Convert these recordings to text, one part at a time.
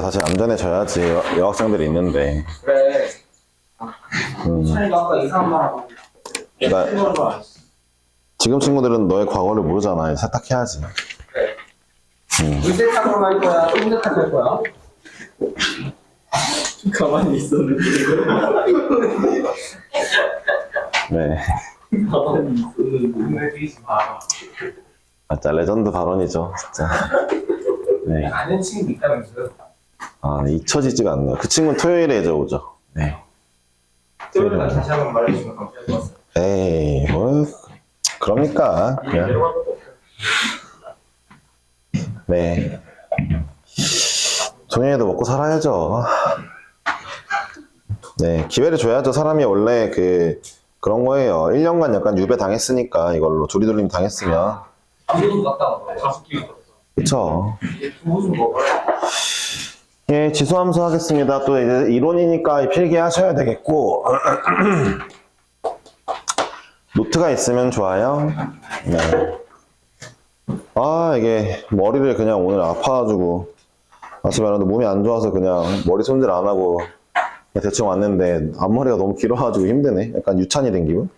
사실 얌전해져야지 여학생들이 있는데. 그래. 찬이가 아까 이상한 말 하고. 나- 그런 거 아니지. 지금 친구들은 너의 과거를 모르잖아. 세탁해야지. 그래. 물세탁으로 할 거야? 똥세탁 할 거야? 가만히 있었는데. 네. 가만히 있었는데. 눈에 띄지 마. 진짜 레전드 발언이죠, 진짜. 네. 아는 친구 있다면서요? 아, 잊혀지지가 않네요. 그 친구는 토요일에 이제 오죠. 네. 토요일날 다시 한번 말해주시면 감사할 것 같습니다. 에이, 뭐, 그럽니까. 그냥. 내려갈 것도 없어요. 네. 종현이도 먹고 살아야죠. 네, 기회를 줘야죠. 사람이 원래 그런 거예요. 1년간 약간 유배 당했으니까, 이걸로. 조리돌림 당했으면. 아무도 갔다 온 거야. 다섯 끼 갔어. 그쵸. 이제 두부 좀 먹어요. 예, 지수함수 하겠습니다. 또 이제 이론이니까 필기하셔야 되겠고. 노트가 있으면 좋아요. 네. 아, 이게 머리를 그냥 오늘 아파가지고. 다시 말하는데 몸이 안 좋아서 그냥 머리 손질 안 하고 그냥 대충 왔는데 앞머리가 너무 길어가지고 힘드네. 약간 유찬이 된 기분?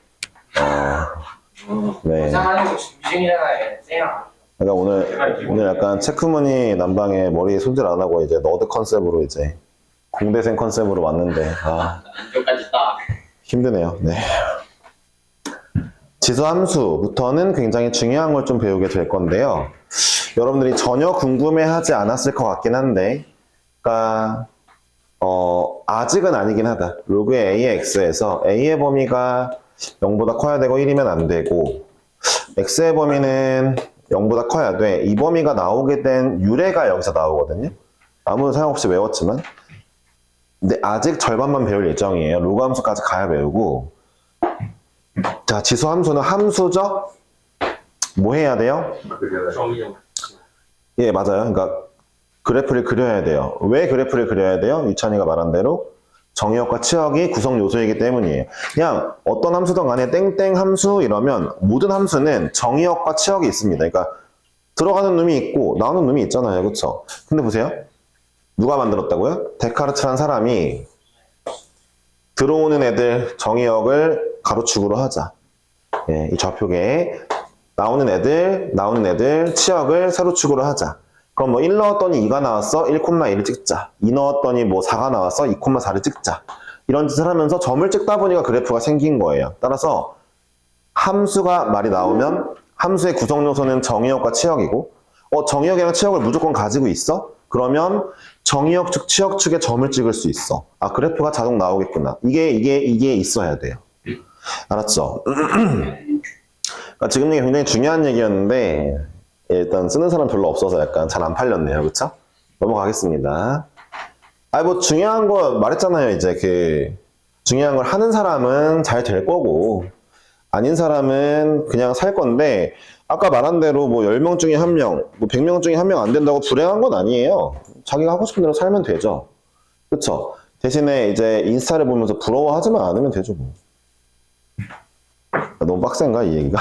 네. 이상하는 거 유행이잖아요. 쌩아. 그러니까 오늘 약간 체크무늬 남방에 머리 손질 안 하고 이제 너드 컨셉으로 이제 공대생 컨셉으로 왔는데 여기까지 딱. 힘드네요. 네. 지수함수부터는 굉장히 중요한 걸 좀 배우게 될 건데요. 여러분들이 전혀 궁금해하지 않았을 것 같긴 한데, 그러니까 아직은 아니긴 하다. 로그의 a의 x에서 a의 범위가 0보다 커야 되고 1이면 안 되고, x의 범위는 0보다 커야 돼. 이 범위가 나오게 된 유래가 여기서 나오거든요. 아무 생각 없이 외웠지만. 근데 아직 절반만 배울 예정이에요. 로그 함수까지 가야 배우고. 자, 지수 함수는 함수죠? 뭐 해야 돼요? 정의형. 예, 맞아요. 그러니까 그래프를 그려야 돼요. 왜 그래프를 그려야 돼요? 유찬이가 말한 대로 정의역과 치역이 구성 요소이기 때문이에요. 그냥 어떤 함수든 간에 땡땡 함수 이러면 모든 함수는 정의역과 치역이 있습니다. 그러니까 들어가는 놈이 있고 나오는 놈이 있잖아요. 그렇죠? 근데 보세요. 누가 만들었다고요? 데카르트란 사람이 들어오는 애들 정의역을 가로축으로 하자. 예, 이 좌표계에 나오는 애들 치역을 세로축으로 하자. 그럼 뭐 1 넣었더니 2가 나왔어? 1,1을 찍자. 2 넣었더니 뭐 4가 나왔어? 2,4를 찍자. 이런 짓을 하면서 점을 찍다 보니까 그래프가 생긴 거예요. 따라서 함수가 말이 나오면 함수의 구성 요소는 정의역과 치역이고 정의역이랑 치역을 무조건 가지고 있어? 그러면 정의역 측, 치역 측에 점을 찍을 수 있어. 아, 그래프가 자동 나오겠구나. 이게 있어야 돼요. 알았죠? 그러니까 지금 얘기 굉장히 중요한 얘기였는데 일단 쓰는 사람 별로 없어서 약간 잘 안 팔렸네요. 그쵸? 넘어가겠습니다. 뭐 중요한 거 말했잖아요. 이제 중요한 걸 하는 사람은 잘 될 거고 아닌 사람은 그냥 살 건데 아까 말한 대로 뭐 10명 중에 1명, 뭐 100명 중에 1명 안 된다고 불행한 건 아니에요. 자기가 하고 싶은 대로 살면 되죠. 그쵸? 대신에 이제 인스타를 보면서 부러워하지만 않으면 되죠. 뭐. 너무 빡센가 이 얘기가?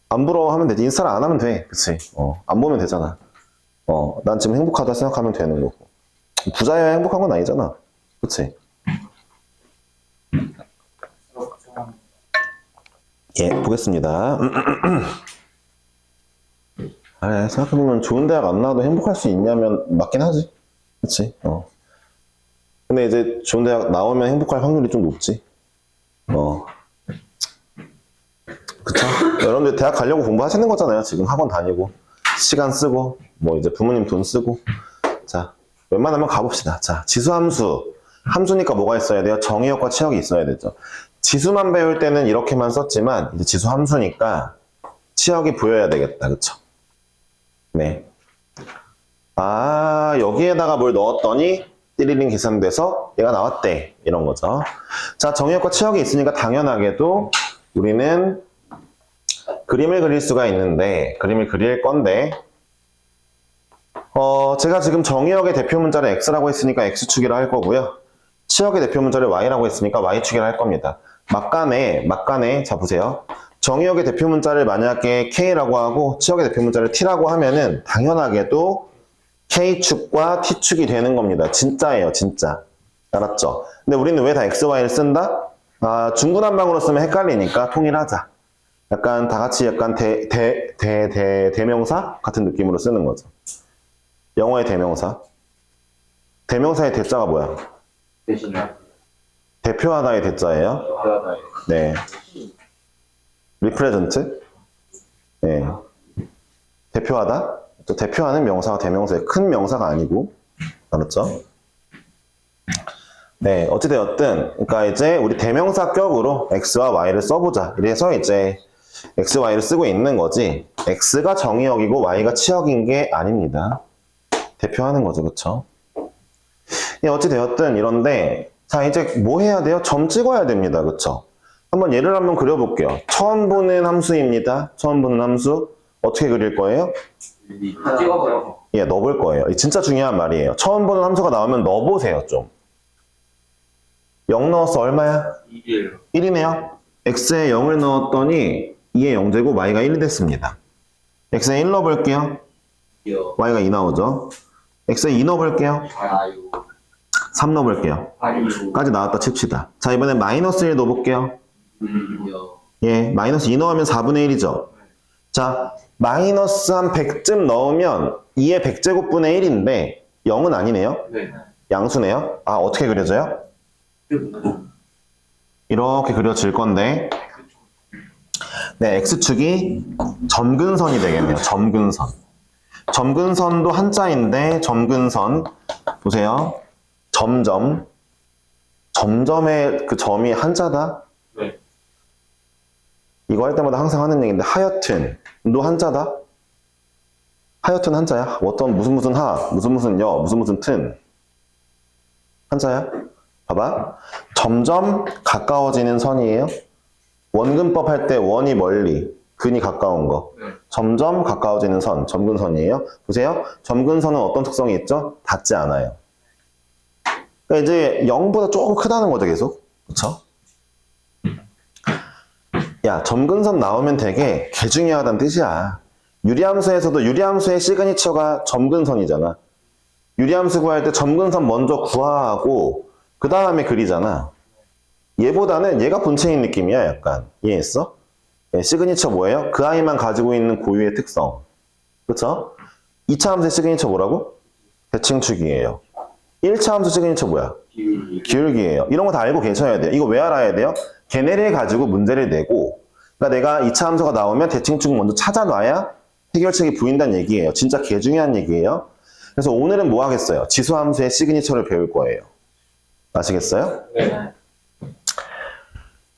안 부러워하면 되지. 인스타를 안 하면 돼. 그치? 안 보면 되잖아. 난 지금 행복하다 생각하면 되는 거고. 부자여야 행복한 건 아니잖아. 그치? 예, 보겠습니다. 생각해보면 좋은 대학 안 나와도 행복할 수 있냐면 맞긴 하지. 그치? 근데 이제 좋은 대학 나오면 행복할 확률이 좀 높지. 그쵸? 여러분들 대학 가려고 공부하시는 거잖아요. 지금 학원 다니고 시간 쓰고 뭐 이제 부모님 돈 쓰고. 자, 웬만하면 가봅시다. 자, 지수함수. 함수니까 뭐가 있어야 돼요? 정의역과 치역이 있어야 되죠. 지수만 배울 때는 이렇게만 썼지만 이제 지수함수니까 치역이 보여야 되겠다. 그쵸? 네. 여기에다가 뭘 넣었더니 띠리링 계산돼서 얘가 나왔대. 이런 거죠. 자, 정의역과 치역이 있으니까 당연하게도 우리는 그림을 그릴 수가 있는데 그림을 그릴 건데 제가 지금 정의역의 대표 문자를 x라고 했으니까 x축이라 할 거고요. 치역의 대표 문자를 y라고 했으니까 y축이라 할 겁니다. 막간에 자 보세요. 정의역의 대표 문자를 만약에 k라고 하고 치역의 대표 문자를 t라고 하면은 당연하게도 K축과 T축이 되는 겁니다. 진짜예요, 진짜. 알았죠? 근데 우리는 왜 다 X, Y를 쓴다? 아, 중구난방으로 쓰면 헷갈리니까 통일하자. 약간 다 같이 약간 대명사 같은 느낌으로 쓰는 거죠. 영어의 대명사. 대명사의 대자가 뭐야? 대신에 대표하다의 대자예요. 대화다. 네. represent. 네. 대표하다. 또 대표하는 명사가 대명사예요. 큰 명사가 아니고. 알았죠? 네. 어찌되었든, 그러니까 이제 우리 대명사격으로 X와 Y를 써보자. 이래서 이제 X, Y를 쓰고 있는 거지. X가 정의역이고 Y가 치역인 게 아닙니다. 대표하는 거죠. 그쵸? 예, 어찌되었든 이런데, 자, 이제 뭐 해야 돼요? 점 찍어야 됩니다. 그쵸? 한번 예를 한번 그려볼게요. 처음 보는 함수입니다. 처음 보는 함수. 어떻게 그릴 거예요? 찍어버려. 예, 넣어볼 거예요. 진짜 중요한 말이에요. 처음 보는 함수가 나오면 넣어보세요, 좀. 0 넣었어, 얼마야? 2일. 1이네요. x에 0을 넣었더니 2의 0제곱 y가 1이 됐습니다. x에 1 넣어볼게요. y가 2 나오죠. x에 2 넣어볼게요. 아유. 3 넣어볼게요. 아유. 까지 나왔다 칩시다. 자, 이번엔 마이너스 1 넣어볼게요. 예, 마이너스 2 넣으면 4분의 1이죠. 자, 마이너스 한 100쯤 넣으면 2의 100제곱분의 1인데 0은 아니네요. 네. 양수네요. 아, 어떻게 그려져요? 이렇게 그려질 건데, 네, x축이 점근선이 되겠네요. 점근선. 점근선도 한자인데 점근선 보세요. 점점의 그 점이 한자다. 네. 이거 할 때마다 항상 하는 얘기인데 하여튼도 한자다. 하여튼 한자야. 어떤 무슨 하, 무슨 여, 무슨 튼 한자야. 봐봐. 점점 가까워지는 선이에요. 원근법 할 때 원이 멀리, 근이 가까운 거. 네. 점점 가까워지는 선, 점근선이에요. 보세요. 점근선은 어떤 특성이 있죠? 닿지 않아요. 그러니까 이제 0보다 조금 크다는 거죠, 계속. 그쵸? 야, 점근선 나오면 되게 개중요하다는 뜻이야. 유리함수에서도 유리함수의 시그니처가 점근선이잖아. 유리함수 구할 때 점근선 먼저 구하고 그 다음에 그리잖아. 얘보다는 얘가 본체인 느낌이야, 약간. 이해했어? 네, 시그니처 뭐예요? 그 아이만 가지고 있는 고유의 특성. 그쵸? 2차 함수의 시그니처 뭐라고? 대칭축이에요. 1차 함수 시그니처 뭐야? 기울기예요. 이런 거 다 알고 계셔야 돼요. 이거 왜 알아야 돼요? 걔네를 가지고 문제를 내고, 그러니까 내가 2차 함수가 나오면 대칭축 먼저 찾아놔야 해결책이 보인다는 얘기예요. 진짜 개 중요한 얘기예요. 그래서 오늘은 뭐 하겠어요? 지수함수의 시그니처를 배울 거예요. 아시겠어요? 네.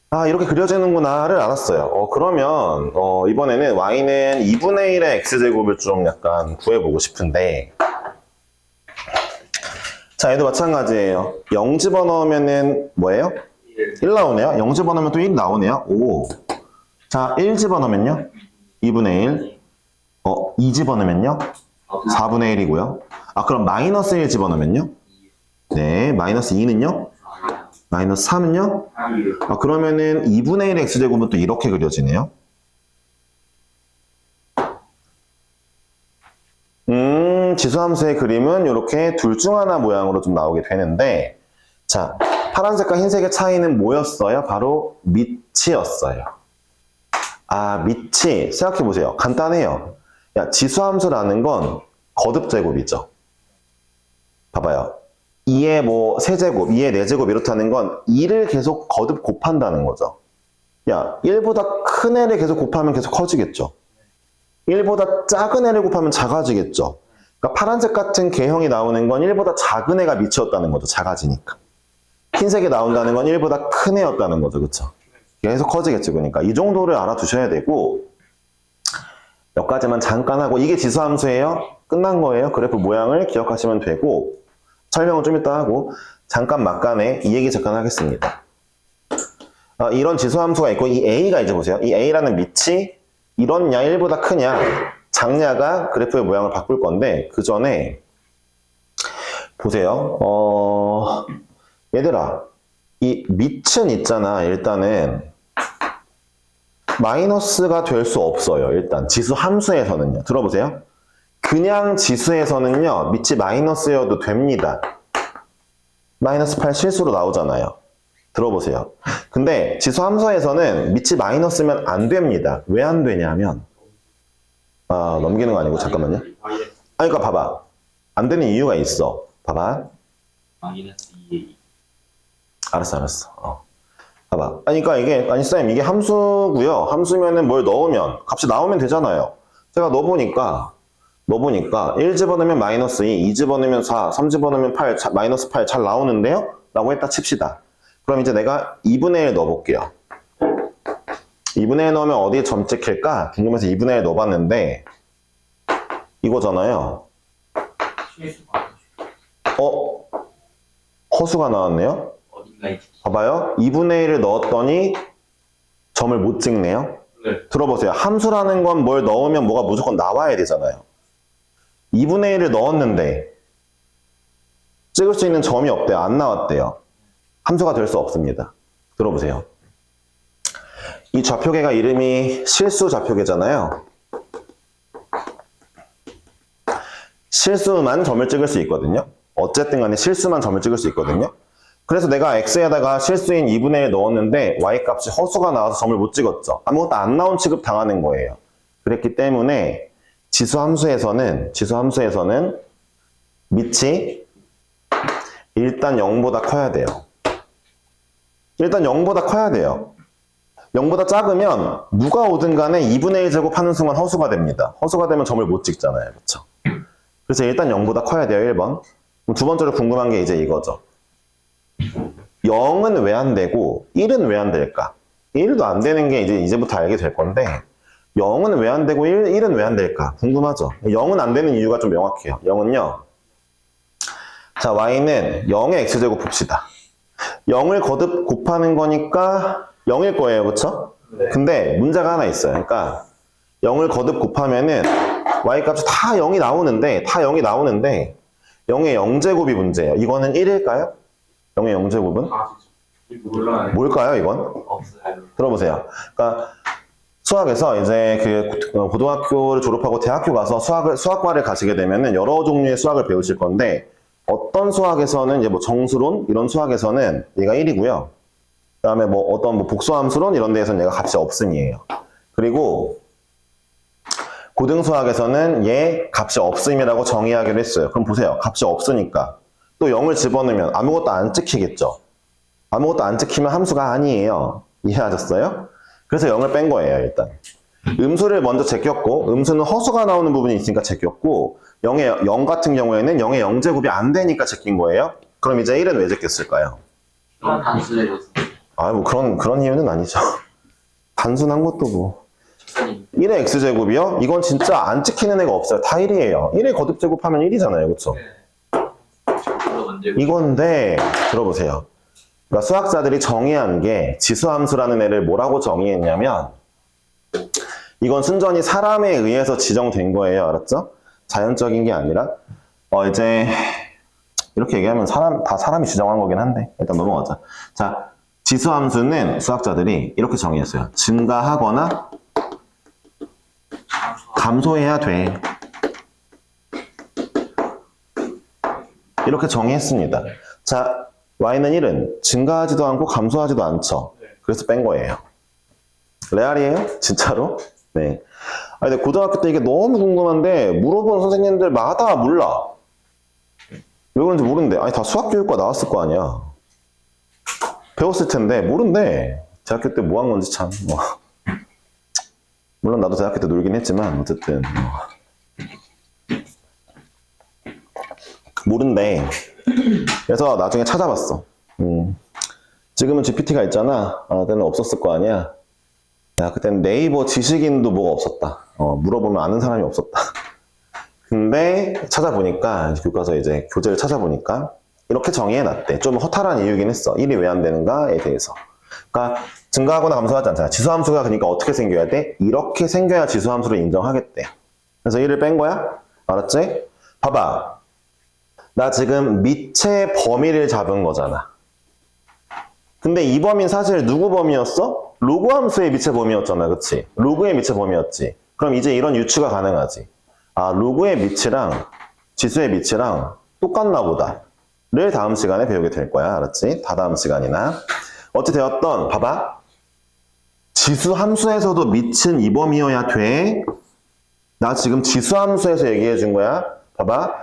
아, 이렇게 그려지는구나를 알았어요. 그러면 이번에는 y는 2분의 1의 x제곱을 좀 약간 구해보고 싶은데, 자, 얘도 마찬가지예요. 0 집어넣으면은 뭐예요? 1 나오네요. 0 집어넣으면 또 1 나오네요. 오. 자, 1 집어넣으면요? 2분의 1. 2 집어넣으면요? 4분의 1이고요. 아, 그럼 마이너스 1 집어넣으면요? 네, 마이너스 2는요? 마이너스 3은요? 아, 그러면은 2분의 1 x제곱은 또 이렇게 그려지네요. 지수함수의 그림은 이렇게 둘 중 하나 모양으로 좀 나오게 되는데, 자, 파란색과 흰색의 차이는 뭐였어요? 바로 밑이었어요. 아, 밑이 생각해보세요. 간단해요. 야, 지수함수라는 건 거듭제곱이죠. 봐봐요. 2의 뭐 세제곱, 2의 4제곱 이렇다는 건 2를 계속 거듭 곱한다는 거죠. 야, 1보다 큰 애를 계속 곱하면 계속 커지겠죠. 1보다 작은 애를 곱하면 작아지겠죠. 그러니까 파란색 같은 개형이 나오는 건 1보다 작은 애가 밑이었다는 거죠. 작아지니까. 흰색이 나온다는 건 1보다 큰 애였다는 거죠. 그쵸? 계속 커지겠죠. 그러니까 이 정도를 알아두셔야 되고, 몇 가지만 잠깐 하고, 이게 지수함수예요? 끝난 거예요. 그래프 모양을 기억하시면 되고, 설명은 좀 이따 하고, 잠깐 막간에 이 얘기 잠깐 하겠습니다. 이런 지수함수가 있고, 이 a가 이제 보세요. 이 a라는 밑이 이렇냐, 1보다 크냐, 작냐가 그래프의 모양을 바꿀 건데, 그 전에, 보세요. 얘들아, 이 밑은 있잖아. 일단은, 마이너스가 될 수 없어요. 일단, 지수함수에서는요. 들어보세요. 그냥 지수에서는요, 밑이 마이너스여도 됩니다. 마이너스 8 실수로 나오잖아요. 들어보세요. 근데 지수 함수에서는 밑이 마이너스면 안 됩니다. 왜 안 되냐면, 넘기는 거 아니고, 잠깐만요. 그러니까 봐봐. 안 되는 이유가 있어. 봐봐. 마이너스 2에 알았어. 봐봐. 그러니까 이게, 쌤, 이게 함수고요. 함수면은 뭘 넣으면, 값이 나오면 되잖아요. 제가 넣어보니까 1 집어넣으면 마이너스 2 집어넣으면 4, 3 집어넣으면 8, 마이너스 8 잘 나오는데요? 라고 했다 칩시다. 그럼 이제 내가 2분의 1 넣어볼게요. 2분의 1 넣으면 어디에 점 찍힐까? 궁금해서 2분의 1 넣어봤는데, 이거잖아요. 실수가 허수가 나왔네요? 어딘가에 봐봐요. 2분의 1을 넣었더니 점을 못 찍네요. 네. 들어보세요. 함수라는 건 뭘 넣으면 뭐가 무조건 나와야 되잖아요. 2분의 1을 넣었는데 찍을 수 있는 점이 없대요. 안 나왔대요. 함수가 될 수 없습니다. 들어보세요. 이 좌표계가 이름이 실수 좌표계잖아요. 실수만 점을 찍을 수 있거든요. 어쨌든 간에 실수만 점을 찍을 수 있거든요. 그래서 내가 x에다가 실수인 2분의 1 넣었는데 y값이 허수가 나와서 점을 못 찍었죠. 아무것도 안 나온 취급 당하는 거예요. 그랬기 때문에 지수 함수에서는 밑이 일단 0보다 커야 돼요. 일단 0보다 커야 돼요. 0보다 작으면 누가 오든 간에 2분의 1 제곱하는 순간 허수가 됩니다. 허수가 되면 점을 못 찍잖아요. 그렇죠? 그래서 일단 0보다 커야 돼요. 1번. 그럼 두 번째로 궁금한 게 이제 이거죠. 0은 왜 안 되고 1은 왜 안 될까? 1도 안 되는 게 이제부터 알게 될 건데 0은 왜 안 되고 1은 왜 안 될까? 궁금하죠? 0은 안 되는 이유가 좀 명확해요. 0은요. 자, y는 0의 x제곱 봅시다. 0을 거듭 곱하는 거니까 0일 거예요. 그쵸? 네. 근데 문제가 하나 있어요. 그러니까 0을 거듭 곱하면은 y값이 다 0이 나오는데 0의 0제곱이 문제예요. 이거는 1일까요? 0의 0제곱은? 진짜 몰라요. 뭘까요, 이건? 없어요. 들어보세요. 그러니까 수학에서 이제 그 고등학교를 졸업하고 대학교 가서 수학과를 가시게 되면은 여러 종류의 수학을 배우실 건데 어떤 수학에서는 이제 뭐 정수론 이런 수학에서는 얘가 1이고요. 그다음에 뭐 어떤 뭐 복수함수론 이런 데에서는 얘가 값이 없음이에요. 그리고 고등수학에서는 얘 값이 없음이라고 정의하기로 했어요. 그럼 보세요. 값이 없으니까 또 0을 집어넣으면 아무것도 안 찍히겠죠. 아무것도 안 찍히면 함수가 아니에요. 이해하셨어요? 그래서 0을 뺀 거예요, 일단. 음수를 먼저 제꼈고, 음수는 허수가 나오는 부분이 있으니까 제꼈고, 0 같은 경우에는 0의 0제곱이 안 되니까 제낀 거예요. 그럼 이제 1은 왜 제꼈을까요? 그런 단수예요. 뭐 그런 이유는 아니죠. 단순한 것도 뭐. 박사님. 1의 x제곱이요? 이건 진짜 안 찍히는 애가 없어요. 다 1이에요. 1의 거듭 제곱하면 1이잖아요. 그쵸? 이건데, 들어보세요. 그러니까 수학자들이 정의한 게 지수함수라는 애를 뭐라고 정의했냐면 이건 순전히 사람에 의해서 지정된 거예요. 알았죠? 자연적인 게 아니라 이제 이렇게 얘기하면 다 사람이 지정한 거긴 한데 일단 넘어가자. 자, 지수함수는 수학자들이 이렇게 정의했어요. 증가하거나 감소해야 돼. 이렇게 정의했습니다. 자, y는 1은 증가하지도 않고 감소하지도 않죠. 그래서 뺀 거예요. 레알이에요? 진짜로? 네. 근데 고등학교 때 이게 너무 궁금한데 물어본 선생님들마다 몰라. 왜 그런지 모르는데 다 수학교육과 나왔을 거 아니야. 배웠을 텐데 모른대. 대학교 때 뭐 한 건지 참 뭐. 물론 나도 대학교 때 놀긴 했지만 어쨌든 모른대. 그래서 나중에 찾아봤어. 지금은 GPT가 있잖아. 그때는 없었을 거 아니야. 야, 그때는 네이버 지식인도 뭐가 없었다. 물어보면 아는 사람이 없었다. 근데 찾아보니까 교과서 이제 교재를 찾아보니까 이렇게 정의해놨대. 좀 허탈한 이유긴 했어. 1이 왜 안 되는가에 대해서. 그러니까 증가하거나 감소하지 않잖아. 지수함수가 그러니까 어떻게 생겨야 돼? 이렇게 생겨야 지수함수를 인정하겠대. 그래서 1을 뺀 거야. 알았지? 봐봐. 나 지금 밑의 범위를 잡은 거잖아. 근데 이 범위는 사실 누구 범위였어? 로그 함수의 밑의 범위였잖아. 그치? 로그의 밑의 범위였지. 그럼 이제 이런 유추가 가능하지. 로그의 밑이랑 지수의 밑이랑 똑같나 보다 를 다음 시간에 배우게 될 거야. 알았지? 다다음 시간이나. 어찌 되었던 봐봐. 지수 함수에서도 밑은 이 범위여야 돼. 나 지금 지수 함수에서 얘기해 준 거야. 봐봐.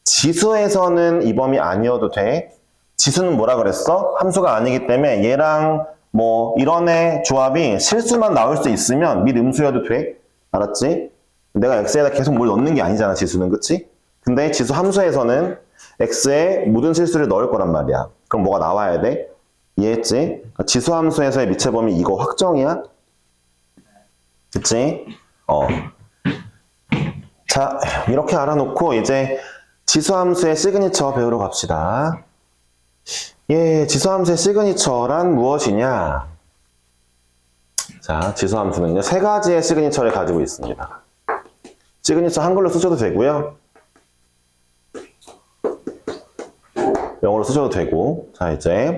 지수에서는 이 범위 아니어도 돼. 지수는 뭐라 그랬어? 함수가 아니기 때문에 얘랑 뭐 이런 애 조합이 실수만 나올 수 있으면 밑 음수여도 돼. 알았지? 내가 x에다 계속 뭘 넣는 게 아니잖아, 지수는. 그치? 근데 지수 함수에서는 x에 모든 실수를 넣을 거란 말이야. 그럼 뭐가 나와야 돼? 이해했지? 지수 함수에서의 밑의 범위 이거 확정이야? 그치? 자, 이렇게 알아놓고 이제 지수함수의 시그니처 배우러 갑시다. 예, 지수함수의 시그니처란 무엇이냐? 자, 지수함수는요, 세 가지의 시그니처를 가지고 있습니다. 시그니처 한글로 쓰셔도 되고요. 영어로 쓰셔도 되고. 자, 이제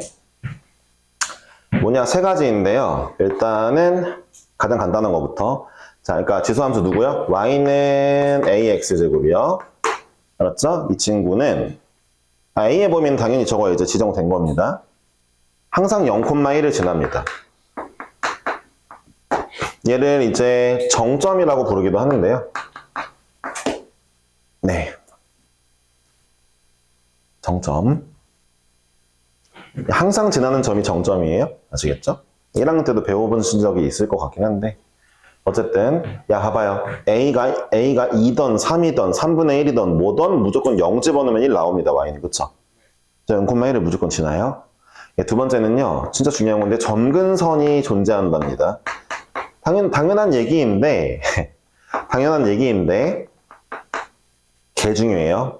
뭐냐, 세 가지인데요. 일단은 가장 간단한 것부터. 자, 그러니까 지수함수 누구요? y는 ax제곱이요. 알았죠? 이 친구는 a의 범위는 당연히 저거 이제 지정된 겁니다. 항상 0,1을 지납니다. 얘를 이제 정점이라고 부르기도 하는데요. 네. 정점. 항상 지나는 점이 정점이에요. 아시겠죠? 1학년 때도 배워본 적이 있을 것 같긴 한데. 어쨌든 야 봐봐요. A가 2던 3이던 3분의 1이던 뭐던 무조건 0 집어넣으면 1 나옵니다. y는. 그쵸? 0,1을 무조건 지나요. 예, 두 번째는요. 진짜 중요한 건데 점근선이 존재한답니다. 당연한 얘기인데 당연한 얘기인데 개 중요해요.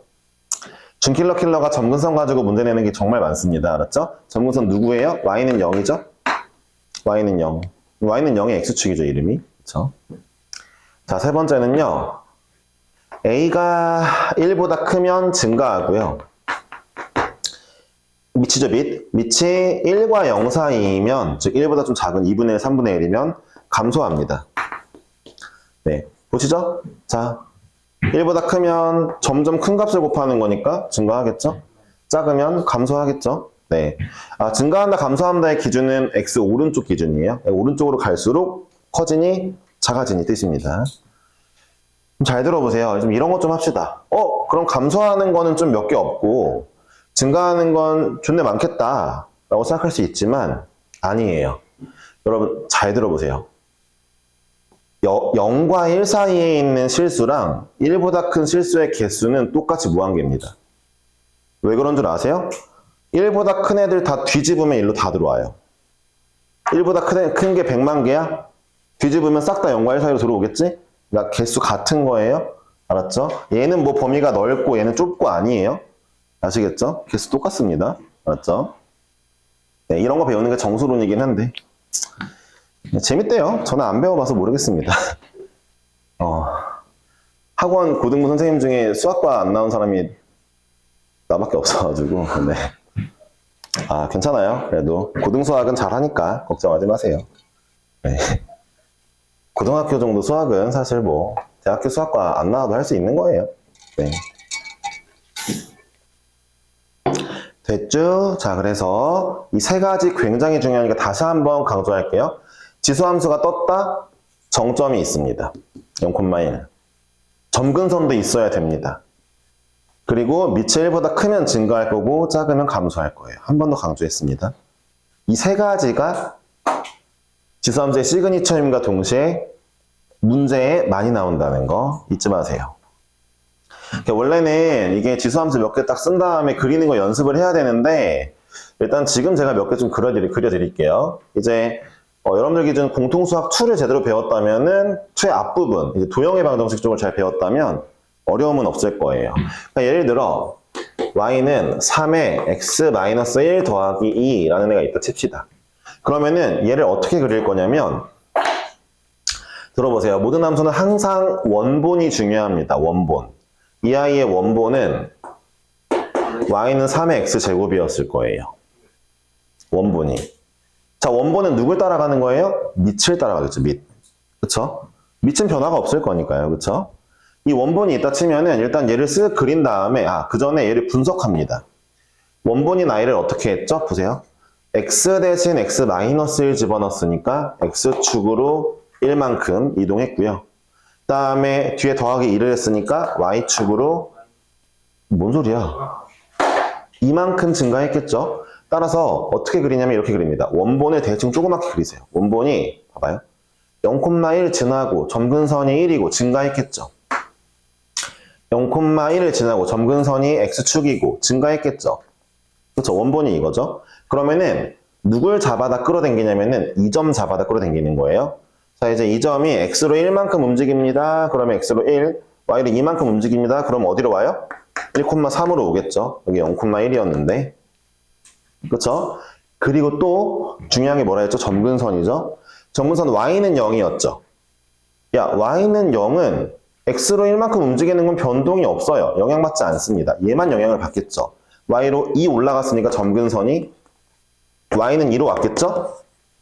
준킬러가 점근선 가지고 문제 내는 게 정말 많습니다. 알았죠? 점근선 누구예요? y는 0이죠? y는 0. y는 0의 x축이죠, 이름이. 그쵸? 자, 세 번째는요. a가 1보다 크면 증가하고요. 밑이죠, 밑. 밑이 1과 0 사이이면, 즉 1보다 좀 작은 2분의 1, 3분의 1이면 감소합니다. 네, 보시죠? 자, 1보다 크면 점점 큰 값을 곱하는 거니까 증가하겠죠? 작으면 감소하겠죠? 네. 증가한다, 감소한다의 기준은 x 오른쪽 기준이에요. 오른쪽으로 갈수록 커지니 작아지니 뜻입니다. 잘 들어보세요. 좀 이런 것 좀 합시다. 그럼 감소하는 거는 좀 몇 개 없고 증가하는 건 존내 많겠다 라고 생각할 수 있지만 아니에요. 여러분 잘 들어보세요. 0과 1 사이에 있는 실수랑 1보다 큰 실수의 개수는 똑같이 무한계입니다. 왜 그런 줄 아세요? 1보다 큰 애들 다 뒤집으면 1로 다 들어와요. 1보다 큰 게 100만 개야? 뒤집으면 싹 다 0과 1 사이로 들어오겠지? 그러니까 개수 같은 거예요. 알았죠? 얘는 뭐 범위가 넓고 얘는 좁고 아니에요. 아시겠죠? 개수 똑같습니다. 알았죠? 네, 이런 거 배우는 게 정수론이긴 한데 재밌대요. 저는 안 배워봐서 모르겠습니다. 학원 고등부 선생님 중에 수학과 안 나온 사람이 나밖에 없어가지고 근데 괜찮아요. 그래도 고등수학은 잘하니까 걱정하지 마세요. 네. 고등학교 정도 수학은 사실 뭐 대학교 수학과 안 나와도 할 수 있는 거예요. 네. 됐죠? 자, 그래서 이 세 가지 굉장히 중요하니까 다시 한번 강조할게요. 지수함수가 떴다? 정점이 있습니다. 0,1. 점근선도 있어야 됩니다. 그리고 밑이 1보다 크면 증가할 거고 작으면 감소할 거예요. 한 번 더 강조했습니다. 이 세 가지가 지수함수의 시그니처임과 동시에 문제에 많이 나온다는 거 잊지 마세요. 원래는 이게 지수함수 몇 개 딱 쓴 다음에 그리는 거 연습을 해야 되는데 일단 지금 제가 몇 개 좀 그려드릴게요. 이제 여러분들 기준 공통수학 2를 제대로 배웠다면은 2의 앞부분, 이제 도형의 방정식 쪽을 잘 배웠다면 어려움은 없을 거예요. 그러니까 예를 들어 y는 3에 x-1 더하기 2라는 애가 있다 칩시다. 그러면은 얘를 어떻게 그릴 거냐면 들어보세요. 모든 함수는 항상 원본이 중요합니다. 원본. 이 아이의 원본은 y는 3의 x제곱이었을 거예요. 원본이. 자, 원본은 누굴 따라가는 거예요? 밑을 따라가겠죠. 밑. 그쵸? 밑은 변화가 없을 거니까요. 그쵸? 이 원본이 있다 치면은 일단 얘를 쓱 그린 다음에 그 전에 얘를 분석합니다. 원본인 i를 어떻게 했죠? 보세요. x 대신 x 마이너스 1 집어넣었으니까 x축으로 1만큼 이동했고요. 그 다음에 뒤에 더하기 2를 했으니까 y축으로 뭔 소리야? 이만큼 증가했겠죠? 따라서 어떻게 그리냐면 이렇게 그립니다. 원본을 대충 조그맣게 그리세요. 원본이 봐봐요. 0,1 지나고 점근선이 1이고 증가했겠죠? 0,1을 지나고 점근선이 x축이고 증가했겠죠? 그렇죠? 원본이 이거죠? 그러면은 누굴 잡아다 끌어당기냐면은 이 점 잡아다 끌어당기는 거예요. 자, 이제 이 점이 x로 1만큼 움직입니다. 그러면 x로 1, y로 2만큼 움직입니다. 그럼 어디로 와요? 1,3으로 오겠죠? 여기 0,1이었는데. 그쵸? 그리고 또 중요한 게 뭐라 했죠? 점근선이죠? 점근선 y는 0이었죠? 야, y는 0은 x로 1만큼 움직이는 건 변동이 없어요. 영향받지 않습니다. 얘만 영향을 받겠죠? y로 2 올라갔으니까 점근선이 y는 2로 왔겠죠?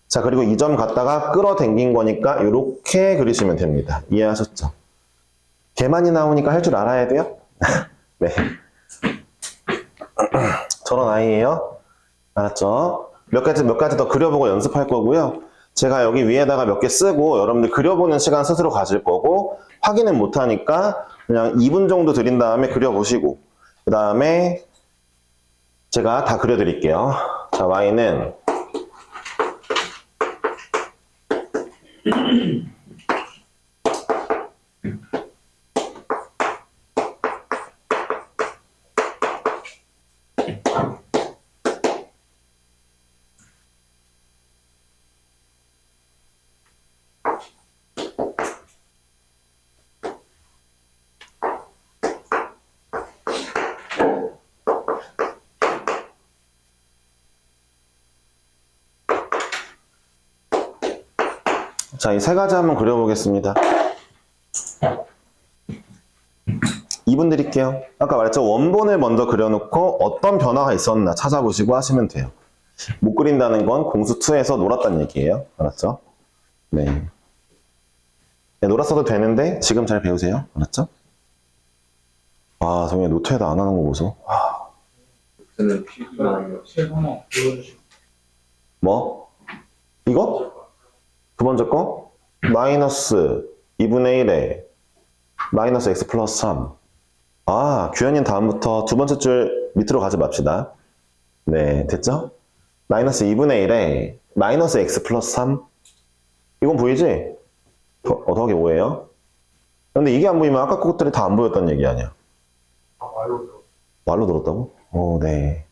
자, 그리고 이 점 갖다가 끌어당긴 거니까 이렇게 그리시면 됩니다. 이해하셨죠? 개만이 나오니까 할 줄 알아야 돼요? 네. 저런 아이예요. 알았죠? 몇 가지 더 그려보고 연습할 거고요. 제가 여기 위에다가 몇 개 쓰고 여러분들 그려보는 시간 스스로 가질 거고 확인은 못하니까 그냥 2분 정도 드린 다음에 그려보시고 그 다음에 제가 다 그려드릴게요. 자, y는 자, 이 세 가지 한번 그려보겠습니다. 2분 드릴게요. 아까 말했죠? 원본을 먼저 그려놓고 어떤 변화가 있었나 찾아보시고 하시면 돼요. 못 그린다는 건 공수2에서 놀았다는 얘기예요. 알았죠? 네. 네, 놀았어도 되는데 지금 잘 배우세요. 알았죠? 아, 정말 노트에다 안 하는 거 보소. 저는 필기만 하나 보여주시고. 뭐? 이거? 두 번째 거? 마이너스 2분의 1에 마이너스 x 플러스 3. 규현이는 다음부터 두 번째 줄 밑으로 가지 맙시다. 네, 됐죠? 마이너스 2분의 1에 마이너스 x 플러스 3. 이건 보이지? 더하기 5예요. 근데 이게 안 보이면 아까 것들이 다 안 보였다는 얘기 아니야. 말로 들어. 말로 들었다고? 네.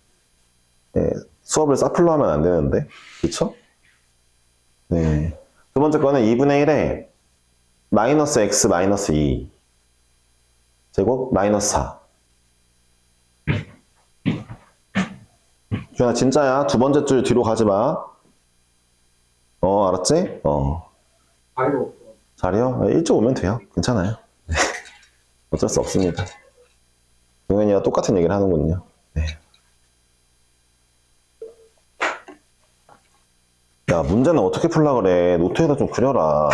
네. 수업을 사플로 하면 안 되는데. 그쵸? 네. 두 번째 거는 2분의 1에 마이너스 x 마이너스 2 제곱 마이너스 4. 주현아 진짜야. 두 번째 줄 뒤로 가지 마. 알았지? 말로 없어. 잘해요. 일찍 오면 돼요. 괜찮아요. 어쩔 수 없습니다. 동현이와 똑같은 얘기를 하는군요. 네. 야, 문제는 어떻게 풀라 그래. 노트에다 좀 그려라.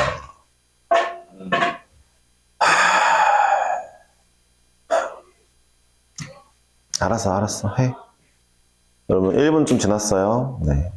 알았어. 해. 여러분, 1분쯤 지났어요. 네.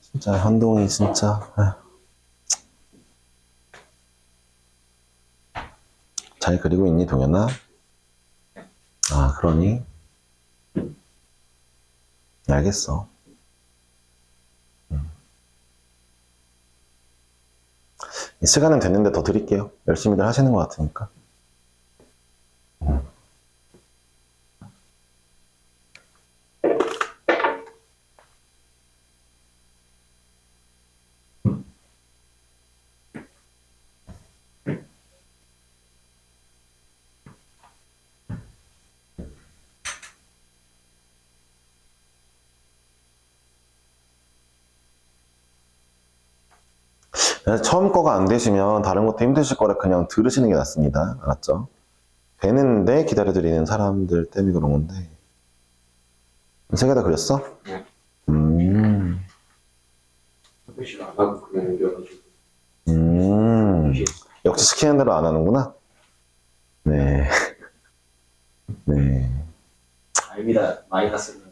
진짜, 한동이 진짜. 잘 그리고 있니, 동현아? 그러니? 알겠어. 이 시간은 됐는데 더 드릴게요. 열심히들 하시는 것 같으니까. 그래서 처음 거가 안 되시면 다른 것도 힘드실 거라 그냥 들으시는 게 낫습니다. 알았죠? 되는데 기다려드리는 사람들 때문에 그런 건데. 세 개 다 그렸어? 네. 표시를 안 하고 그냥 그려가지고. 역시 시키는 대로 안 하는구나. 네. 네. 알미다 마이너스는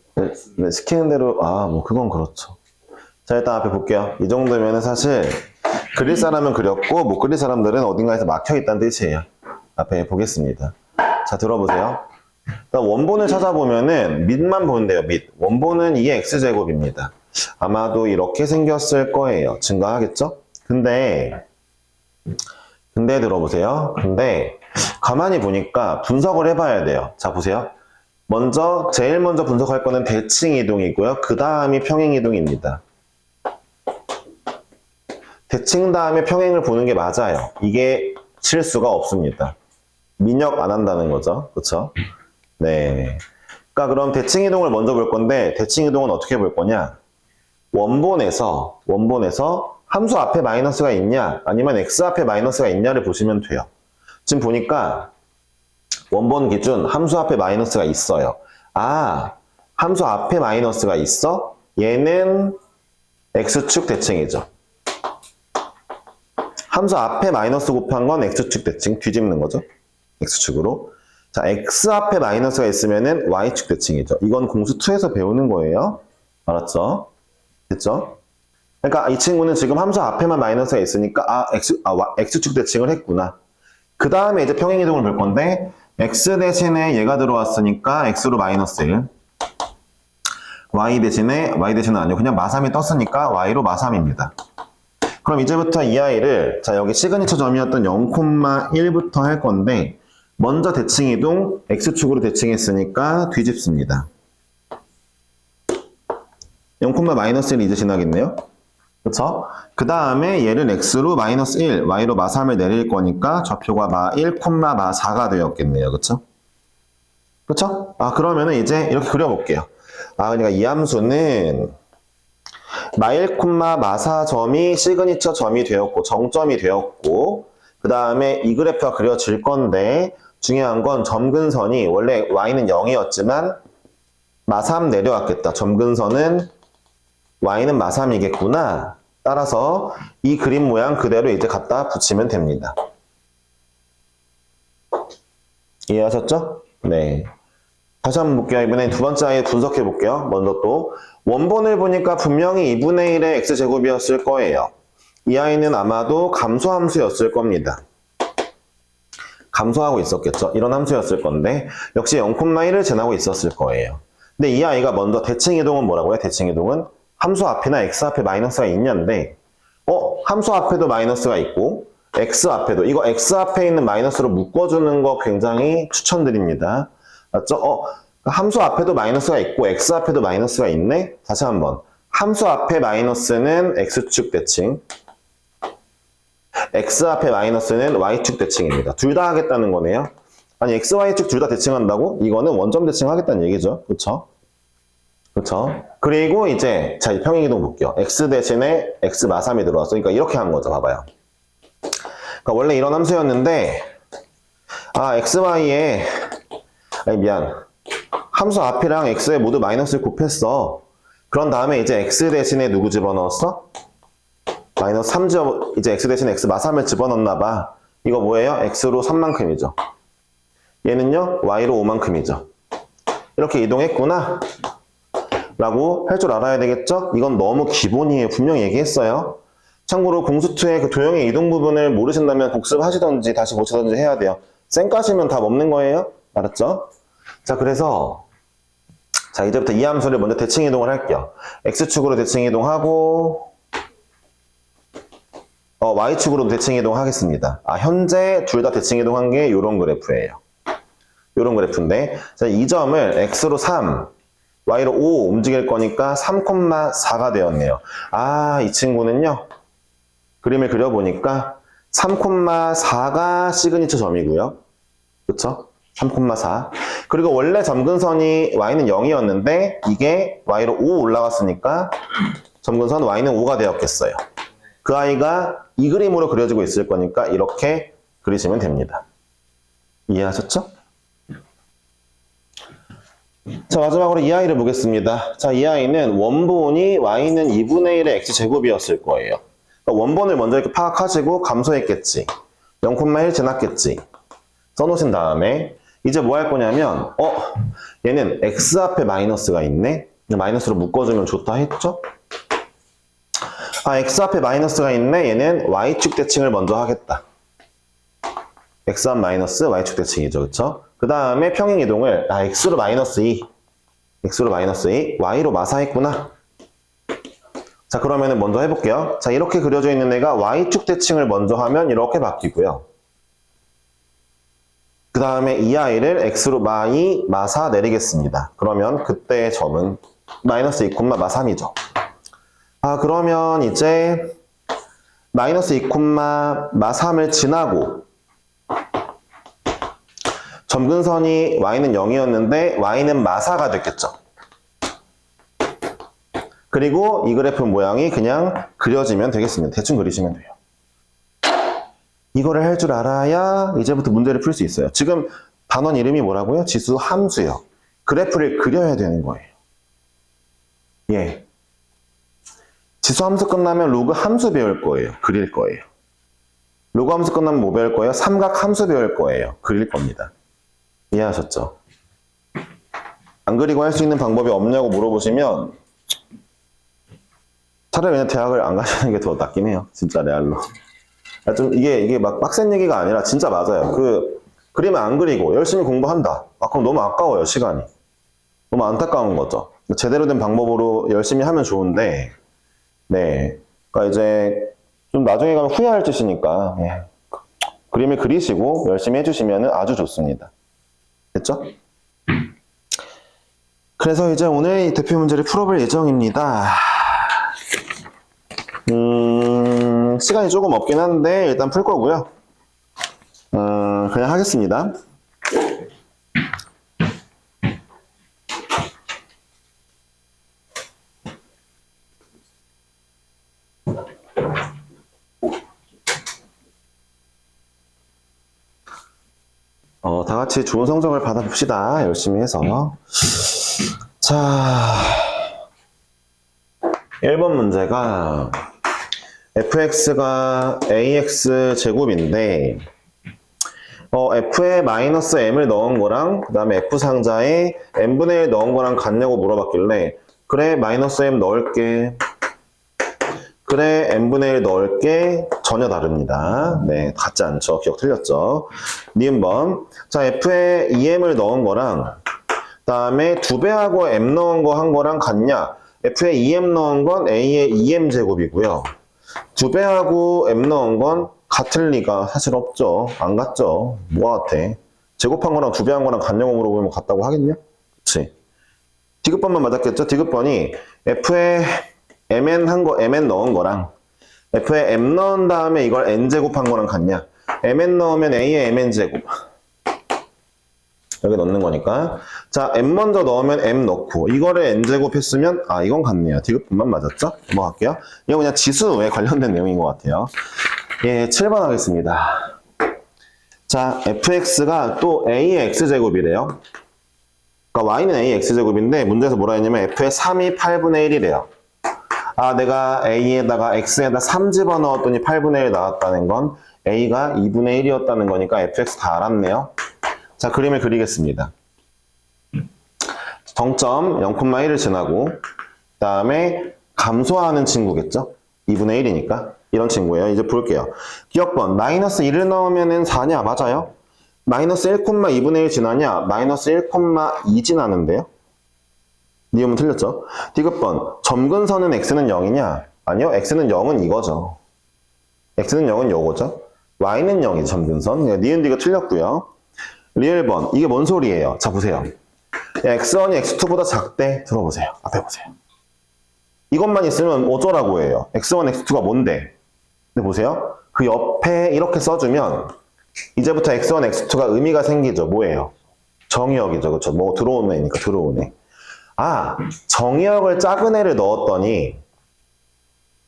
네, 시키는 대로, 뭐, 그건 그렇죠. 자, 일단 앞에 볼게요. 이 정도면은 사실, 그릴 사람은 그렸고, 못 그릴 사람들은 어딘가에서 막혀 있다는 뜻이에요. 앞에 보겠습니다. 자, 들어보세요. 일단 원본을 찾아보면은, 밑만 보는데요, 밑. 원본은 2x제곱입니다. 아마도 이렇게 생겼을 거예요. 증가하겠죠? 근데 들어보세요. 근데, 가만히 보니까 분석을 해봐야 돼요. 자, 보세요. 제일 먼저 분석할 거는 대칭 이동이고요. 그 다음이 평행 이동입니다. 대칭 다음에 평행을 보는 게 맞아요. 이게 실수가 없습니다. 민혁 안 한다는 거죠. 그쵸? 네. 그러니까 그럼 대칭 이동을 먼저 볼 건데, 대칭 이동은 어떻게 볼 거냐? 원본에서 함수 앞에 마이너스가 있냐, 아니면 x 앞에 마이너스가 있냐를 보시면 돼요. 지금 보니까 원본 기준 함수 앞에 마이너스가 있어요. 함수 앞에 마이너스가 있어? 얘는 x축 대칭이죠. 함수 앞에 마이너스 곱한 건 x축 대칭, 뒤집는 거죠. x축으로. 자, x 앞에 마이너스가 있으면은 y축 대칭이죠. 이건 공수 2에서 배우는 거예요. 알았죠? 됐죠? 그러니까 이 친구는 지금 함수 앞에만 마이너스가 있으니까 x축 대칭을 했구나. 그 다음에 이제 평행이동을 볼 건데, x 대신에 얘가 들어왔으니까 x로 마이너스 1. y는 아니고 그냥 마삼이 떴으니까 y로 마삼입니다. 그럼 이제부터 이 아이를, 자, 여기 시그니처 점이었던 0,1부터 할 건데, 먼저 대칭이동, x축으로 대칭했으니까 뒤집습니다. 0,-1을 이제 지나겠네요? 그쵸? 그 다음에 얘를 x로 마이너스 1, y로 마3을 내릴 거니까 좌표가 마1, 마4가 되었겠네요. 그쵸? 그쵸? 그러면은 이제 이렇게 그려볼게요. 그러니까 이 함수는 마1, 마4 점이 시그니처 점이 되었고, 정점이 되었고, 그 다음에 이 그래프가 그려질 건데, 중요한 건 점근선이 원래 y는 0이었지만, 마3 내려왔겠다. 점근선은 y는 마3이겠구나. 따라서 이 그림 모양 그대로 이제 갖다 붙이면 됩니다. 이해하셨죠? 네. 다시 한번 볼게요. 이번엔 두 번째 아이 분석해 볼게요. 먼저 또 원본을 보니까 분명히 2분의 1의 x제곱이었을 거예요. 이 아이는 아마도 감소함수였을 겁니다. 감소하고 있었겠죠? 이런 함수였을 건데 역시 0,1을 지나고 있었을 거예요. 근데 이 아이가 먼저 대칭이동은 뭐라고요? 대칭이동은 함수 앞이나 x 앞에 마이너스가 있냐인데 함수 앞에도 마이너스가 있고 x 앞에도 이거 x 앞에 있는 마이너스로 묶어주는 거 굉장히 추천드립니다. 맞죠? 함수 앞에도 마이너스가 있고 x 앞에도 마이너스가 있네? 다시 한번 함수 앞에 마이너스는 x축 대칭 x 앞에 마이너스는 y축 대칭입니다. 둘 다 하겠다는 거네요. 아니 x, y축 둘 다 대칭한다고? 이거는 원점 대칭 하겠다는 얘기죠. 그쵸? 그쵸? 그리고 이제 자 평행이동 볼게요. x 대신에 x 마3이 들어왔어. 그러니까 이렇게 한 거죠. 봐봐요. 그러니까 원래 이런 함수였는데 x, y에 함수 앞이랑 x에 모두 마이너스를 곱했어. 그런 다음에 이제 x 대신에 누구 집어넣었어? 마이너스 3 이제 x 대신에 x 마3을 집어넣나 봐. 이거 뭐예요? x로 3만큼이죠. 얘는요? y로 5만큼이죠. 이렇게 이동했구나. 라고 할 줄 알아야 되겠죠? 이건 너무 기본이에요. 분명히 얘기했어요. 참고로 공수2의 그 도형의 이동 부분을 모르신다면 복습하시던지 다시 보시던지 해야 돼요. 쌩까시면 답 없는 거예요. 알았죠? 자, 그래서 자 이제부터 이 함수를 먼저 대칭 이동을 할게요. x축으로 대칭 이동하고 y축으로도 대칭 이동하겠습니다. 현재 둘 다 대칭 이동한 게 요런 그래프예요. 요런 그래프인데 자, 이 점을 x로 3 y로 5 움직일 거니까 3,4가 되었네요. 이 친구는요. 그림을 그려보니까 3,4가 시그니처 점이고요. 그쵸? 3,4. 그리고 원래 점근선이 y는 0이었는데 이게 y로 5 올라갔으니까 점근선 y는 5가 되었겠어요. 그 아이가 이 그림으로 그려지고 있을 거니까 이렇게 그리시면 됩니다. 이해하셨죠? 자, 마지막으로 이 아이를 보겠습니다. 자, 이 아이는 원본이 y는 2분의 1의 x제곱이었을 거예요. 그러니까 원본을 먼저 이렇게 파악하시고 감소했겠지. 0,1 지났겠지. 써놓으신 다음에 이제 뭐 할 거냐면 얘는 x 앞에 마이너스가 있네? 마이너스로 묶어주면 좋다 했죠? 아, x 앞에 마이너스가 있네? 얘는 y축 대칭을 먼저 하겠다. x앞 마이너스 y축 대칭이죠. 그쵸? 그 다음에 평행 이동을 x로 마이너스 2 x로 마이너스 2 y로 마사했구나. 자, 그러면은 먼저 해볼게요. 자, 이렇게 그려져 있는 애가 y축 대칭을 먼저 하면 이렇게 바뀌고요. 그 다음에 이 아이를 x로 마사 내리겠습니다. 그러면 그때의 점은 마이너스 2, 마3이죠. 아, 그러면 이제 마이너스 2, 마3을 지나고 점근선이 y는 0이었는데 y는 마사가 됐겠죠. 그리고 이 그래프 모양이 그냥 그려지면 되겠습니다. 대충 그리시면 돼요. 이거를 할 줄 알아야 이제부터 문제를 풀 수 있어요. 지금 단원 이름이 뭐라고요? 지수 함수요. 그래프를 그려야 되는 거예요. 예. 지수 함수 끝나면 로그 함수 배울 거예요. 그릴 거예요. 로그 함수 끝나면 뭐 배울 거예요? 삼각 함수 배울 거예요. 그릴 겁니다. 이해하셨죠? 안 그리고 할 수 있는 방법이 없냐고 물어보시면 차라리 그냥 대학을 안 가시는 게 더 낫긴 해요. 진짜 레알로. 좀 이게 막 빡센 얘기가 아니라 진짜 맞아요. 그림을 안 그리고 열심히 공부한다. 아, 그럼 너무 아까워요, 시간이. 너무 안타까운 거죠. 제대로 된 방법으로 열심히 하면 좋은데, 네. 그러니까 이제 좀 나중에 가면 후회할 짓이니까, 예. 그림을 그리시고 열심히 해주시면 아주 좋습니다. 됐죠? 그래서 이제 오늘 이 대표 문제를 풀어볼 예정입니다. 시간이 조금 없긴 한데 일단 풀 거고요. 그냥 하겠습니다. 다 같이 좋은 성적을 받아봅시다. 열심히 해서. 자, 1번 문제가 fx가 ax 제곱인데 f에 마이너스 m을 넣은 거랑 그 다음에 f상자에 n분의 1 넣은 거랑 같냐고 물어봤길래 그래 마이너스 m 넣을게, 그래 n분의 1 넣을게, 전혀 다릅니다. 네, 같지 않죠. 기억 틀렸죠. 니은번. 자, f에 2m을 넣은 거랑 그 다음에 2배하고 m 넣은 거 한 거랑 같냐? f에 2m 넣은 건 a의 2m 제곱이고요. 2배하고 m 넣은 건 같을 리가 사실 없죠. 안 같죠. 뭐 같아? 제곱한 거랑 2배한 거랑 같냐고 물어보면 같다고 하겠냐? 그치? 디귿번만 맞았겠죠? 디귿번이 f에 mn 넣은 거랑 f에 m 넣은 다음에 이걸 n제곱한 거랑 같냐? mn 넣으면 a의 mn제곱. 여기 넣는 거니까. 자, m 먼저 넣으면 m 넣고 이거를 n제곱 했으면 이건 같네요. 디귿분만 맞았죠? 넘어갈게요. 이거 그냥 지수에 관련된 내용인 것 같아요. 예, 7번 하겠습니다. 자, fx가 또 a의 x제곱이래요. 그러니까 y는 a의 x제곱인데 문제에서 뭐라 했냐면 f의 3이 8분의 1이래요. 내가 a에다가 x에다 3 집어넣었더니 8분의 1 나왔다는 건 a가 2분의 1이었다는 거니까 fx 다 알았네요. 자, 그림을 그리겠습니다. 정점 0,1을 지나고 그 다음에 감소하는 친구겠죠? 2분의 1이니까 이런 친구예요. 이제 볼게요. 기억번 마이너스 1을 넣으면 4냐? 맞아요? 마이너스 1,2분의 1 지나냐? 마이너스 1,2 지나는데요? 니은은 틀렸죠? 디귿번 점근선은 x는 0이냐? 아니요. x는 0은 이거죠. x는 0은 요거죠. y는 0이죠. 점근선. 니은 디귿 틀렸고요. 리을번 이게 뭔 소리예요? 자, 보세요. x1이 x2보다 작대. 들어보세요. 앞에 보세요. 이것만 있으면 어쩌라고 해요? x1, x2가 뭔데? 근데 보세요. 그 옆에 이렇게 써주면 이제부터 x1, x2가 의미가 생기죠. 뭐예요? 정의역이죠. 그렇죠? 뭐 들어오는 애니까 들어오네. 정의역을 작은 애를 넣었더니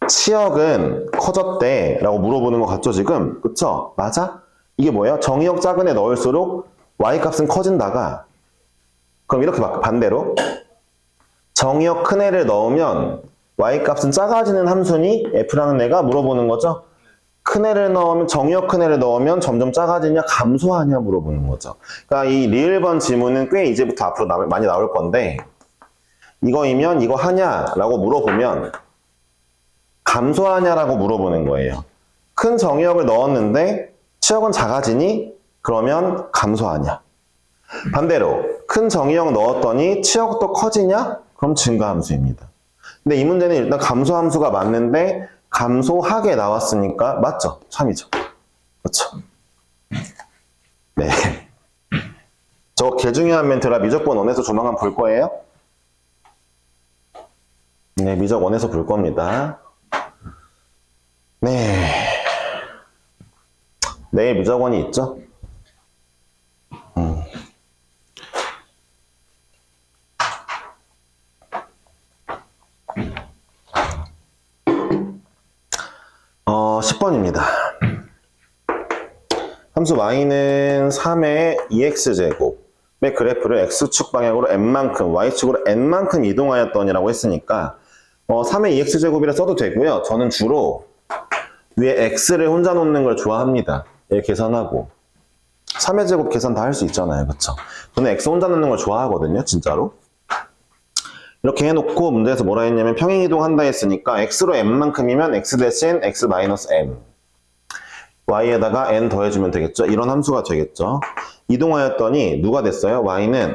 치역은 커졌대 라고 물어보는 것 같죠 지금? 그쵸? 맞아? 이게 뭐예요? 정의역 작은 애 넣을수록 y값은 커진다가 그럼 이렇게 반대로 정의역 큰 애를 넣으면 y값은 작아지는 함수니? f라는 애가 물어보는 거죠? 큰 애를 넣으면 정의역 큰 애를 넣으면 점점 작아지냐 감소하냐 물어보는 거죠. 그러니까 이 리을번 지문은 꽤 이제부터 앞으로 많이 나올 건데 이거이면 이거 하냐라고 물어보면 감소하냐라고 물어보는 거예요. 큰 정의역을 넣었는데 치역은 작아지니? 그러면 감소하냐. 반대로 큰 정의역 넣었더니 치역도 커지냐? 그럼 증가함수입니다. 근데 이 문제는 일단 감소함수가 맞는데 감소하게 나왔으니까 맞죠? 참이죠. 그렇죠? 네. 저거 개 중요한 멘트라 미적분 원에서 조만간 볼 거예요? 네, 미적 원에서 볼 겁니다. 네. 내일 미적 원이 있죠? 음. 10번입니다. 함수 y는 3의 2x제곱의 그래프를 x축 방향으로 n만큼, y축으로 n만큼 이동하였더니라고 했으니까 3의 2x제곱이라 써도 되고요. 저는 주로 위에 x를 혼자 놓는 걸 좋아합니다. 얘 계산하고 3의 제곱 계산 다 할 수 있잖아요. 그쵸? 저는 x 혼자 놓는 걸 좋아하거든요. 진짜로. 이렇게 해놓고 문제에서 뭐라 했냐면 평행이동한다 했으니까 x로 n만큼이면 x 대신 x 마이너스 m y에다가 n 더해주면 되겠죠. 이런 함수가 되겠죠. 이동하였더니 누가 됐어요? y는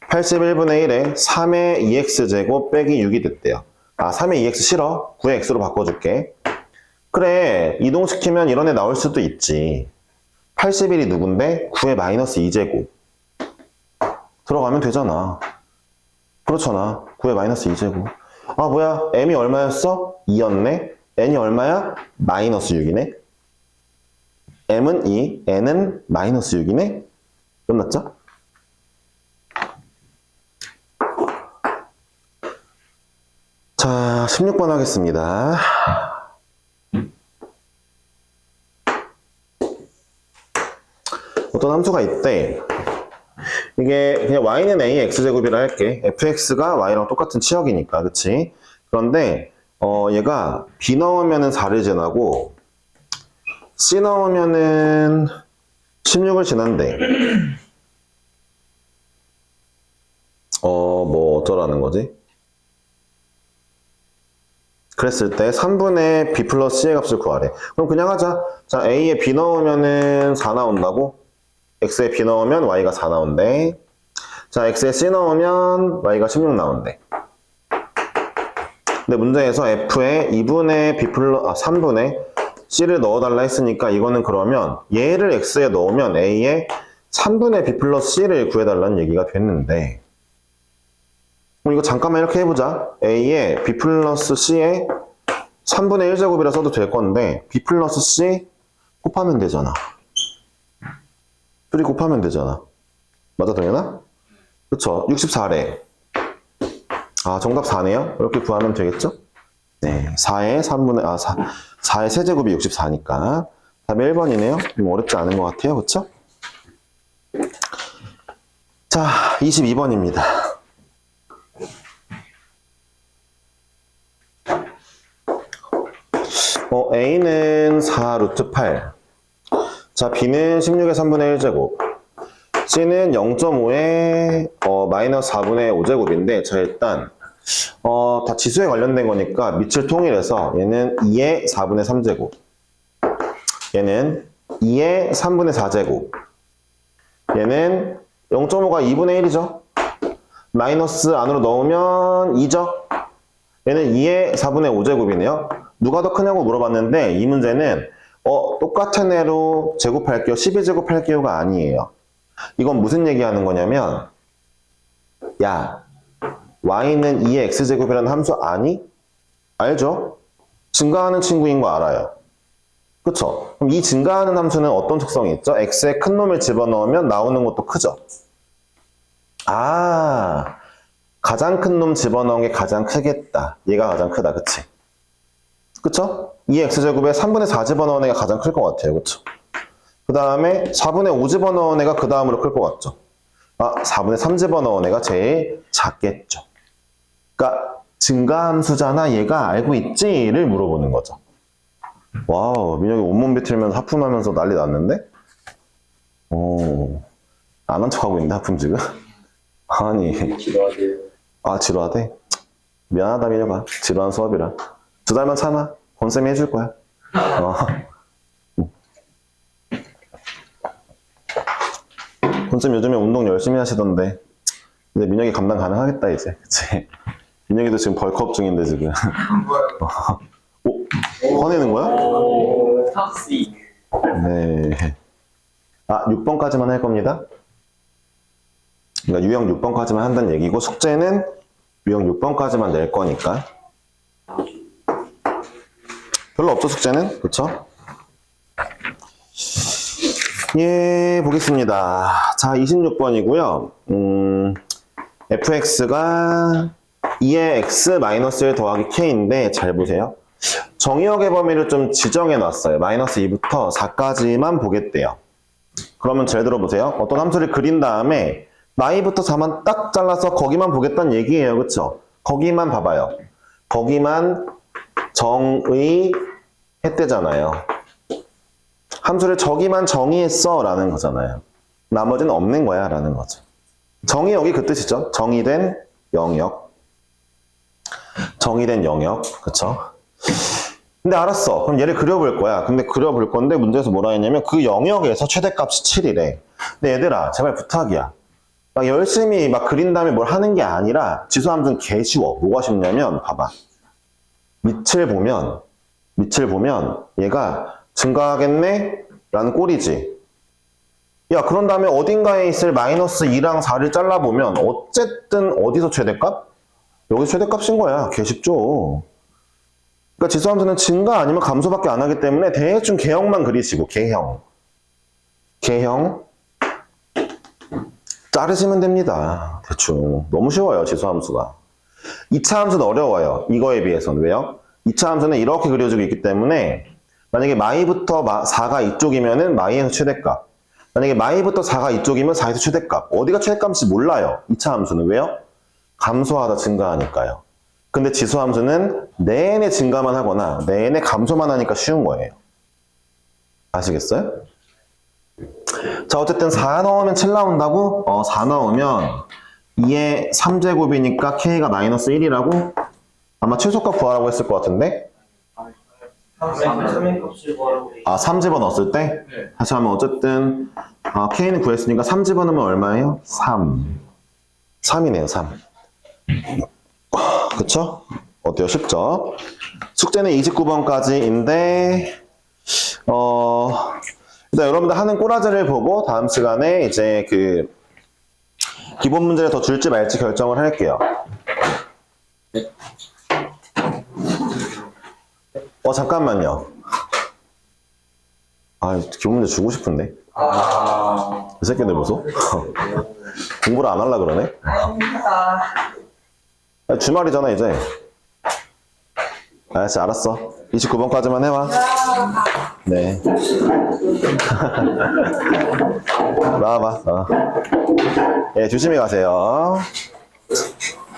81분의 1에 3의 2x제곱 빼기 6이 됐대요. 아 3의 2x 싫어. 9의 x로 바꿔줄게. 그래 이동시키면 이런 애 나올 수도 있지. 81이 누군데? 9의 마이너스 2제곱 들어가면 되잖아. 그렇잖아. 9의 마이너스 2제곱. 아 뭐야 m이 얼마였어? 2였네. n이 얼마야? 마이너스 6이네. m은 2, n은 마이너스 6이네. 끝났죠? 자 16번 하겠습니다. 어떤 함수가 있대. 이게 그냥 y는 a x제곱이라 할게. fx가 y랑 똑같은 치역이니까 그치? 그런데 얘가 b 넣으면은 4를 지나고 c 넣으면은 16을 지난대. 뭐 어쩌라는 거지? 그랬을 때 3분의 b 플러스 c의 값을 구하래. 그럼 그냥 하자. 자 a에 b 넣으면은 4 나온다고? x에 b 넣으면 y가 4 나온대. 자, x에 c 넣으면 y가 16 나온대. 근데 문제에서 f에 2분의 b 플러스 3분의 c를 넣어달라 했으니까 이거는 그러면 얘를 x에 넣으면 a에 3분의 b 플러스 c를 구해달라는 얘기가 됐는데 그럼 이거 잠깐만 이렇게 해보자. a에 b 플러스 c에 3분의 1제곱이라 써도 될 건데 b 플러스 c 곱하면 되잖아. 둘이 곱하면 되잖아. 맞아, 동현아? 그쵸? 64래. 아, 정답 4네요? 이렇게 구하면 되겠죠? 네. 4의 3분의, 4의 세제곱이 64니까. 답이 1번이네요. 좀 어렵지 않은 것 같아요. 그쵸? 자, 22번입니다. A는 4 루트 8. 자, B는 16의 3분의 1제곱. C는 0.5의 마이너스 4분의 5제곱인데, 자, 일단, 다 지수에 관련된 거니까 밑을 통일해서 얘는 2의 4분의 3제곱. 얘는 2의 3분의 4제곱. 얘는 0.5가 2분의 1이죠. 마이너스 안으로 넣으면 2죠. 얘는 2의 4분의 5제곱이네요. 누가 더 크냐고 물어봤는데 이 문제는 똑같은 애로 제곱할게요. 12제곱 할게요가 아니에요. 이건 무슨 얘기하는 거냐면 야, y는 2의 x제곱이라는 함수 아니? 알죠? 증가하는 친구인 거 알아요. 그쵸? 그럼 이 증가하는 함수는 어떤 특성이 있죠? x에 큰 놈을 집어넣으면 나오는 것도 크죠? 아, 가장 큰 놈 집어넣은 게 가장 크겠다. 얘가 가장 크다. 그치? 그쵸? 2x제곱에 3분의 4 집어넣은 애가 가장 클 것 같아요. 그쵸? 그 다음에 4분의 5 집어넣은 애가 그 다음으로 클 것 같죠? 4분의 3 집어넣은 애가 제일 작겠죠. 그러니까 증가함수잖아 얘가 알고 있지를 물어보는 거죠. 와우, 민혁이 온몸 비틀면서 하품하면서 난리 났는데? 안 한 척하고 있는데 하품 지금? 아니, 지루하대요. 지루하대? 미안하다 민혁아, 지루한 수업이라 2달만 참아. 권쌤이 해줄 거야. 권쌤 요즘에 운동 열심히 하시던데 근데 민혁이 감당 가능하겠다 이제. 그치? 민혁이도 지금 벌크업 중인데 지금. 화내는 거야? 탑시. 네. 6번까지만 할 겁니다. 그러니까 유형 6번까지만 한다는 얘기고 숙제는 유형 6번까지만 낼 거니까. 별로 없죠 숙제는? 그쵸? 예, 보겠습니다. 자, 26번이고요. fx가 2의 x-1 더하기 k인데 잘 보세요. 정의역의 범위를 좀 지정해 놨어요. 마이너스 2부터 4까지만 보겠대요. 그러면 잘 들어보세요. 어떤 함수를 그린 다음에 마이부터 4만 딱 잘라서 거기만 보겠다는 얘기예요. 그쵸? 거기만 봐봐요. 거기만 정의했대잖아요. 함수를 저기만 정의했어 라는 거잖아요. 나머지는 없는 거야 라는 거죠. 정의역이 그 뜻이죠. 정의된 영역. 정의된 영역. 그쵸? 근데 알았어. 그럼 얘를 그려볼 거야. 근데 그려볼 건데 문제에서 뭐라 했냐면 그 영역에서 최대값이 7이래. 근데 얘들아 제발 부탁이야. 막 열심히 막 그린 다음에 뭘 하는 게 아니라 지수함수는 개 쉬워. 뭐가 쉽냐면 봐봐. 밑을 보면 얘가 증가하겠네? 라는 꼴이지. 야 그런 다음에 어딘가에 있을 마이너스 2랑 4를 잘라보면 어쨌든 어디서 최대값? 여기 최대값인 거야. 개 쉽죠. 그러니까 지수함수는 증가 아니면 감소밖에 안 하기 때문에 대충 개형만 그리시고 개형 자르시면 됩니다. 대충. 너무 쉬워요 지수함수가. 2차 함수는 어려워요. 이거에 비해서는. 왜요? 2차 함수는 이렇게 그려지고 있기 때문에 만약에 마이부터 4가 이쪽이면은 마이에서 최대값, 만약에 마이부터 4가 이쪽이면 4에서 최대값. 어디가 최대값인지 몰라요. 2차 함수는. 왜요? 감소하다 증가하니까요. 근데 지수함수는 내내 증가만 하거나 내내 감소만 하니까 쉬운 거예요. 아시겠어요? 자, 어쨌든 4 넣으면 7 나온다고? 4 넣으면 2의 3제곱이니까 k가 마이너스 1이라고? 아마 최소값 구하라고 했을 것 같은데? 3집어 넣었을 때? 네. 다시 하면 어쨌든 k는 구했으니까 3집어 넣으면 얼마예요? 3. 3이네요, 3. 그쵸? 어때요? 쉽죠? 숙제는 29번까지인데 일단 여러분들 하는 꼬라지를 보고 다음 시간에 이제 그 기본 문제를 더 줄지 말지 결정을 할게요. 잠깐만요. 기본 문제 주고 싶은데. 이 새끼들 보소? 공부를 안 하려고 그러네? 주말이잖아 이제. 알았어. 29번까지만 해와. 네. 나와봐. 예, 조심히 가세요.